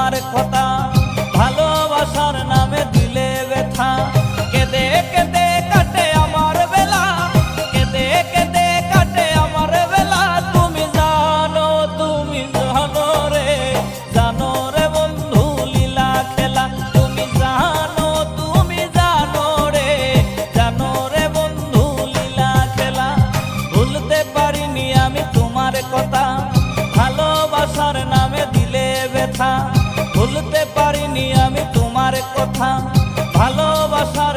তোমার কথা, ভালোবাসার নামে দিলে ব্যথা। কেঁদে কেঁদে কাটে আমার বেলা, কেঁদে কেঁদে কাটে আমার বেলা। তুমি জানো রে, জানো রে বন্ধু লীলা খেলা। তুমি জানো রে, জানো রে বন্ধু লীলা খেলা। ভুলতে পারিনি আমি তোমার কথা, ভালোবাসার নামে দিলে ব্যথা। ভুলতে পারিনি আমি তোমার কথা, ভালোবাসার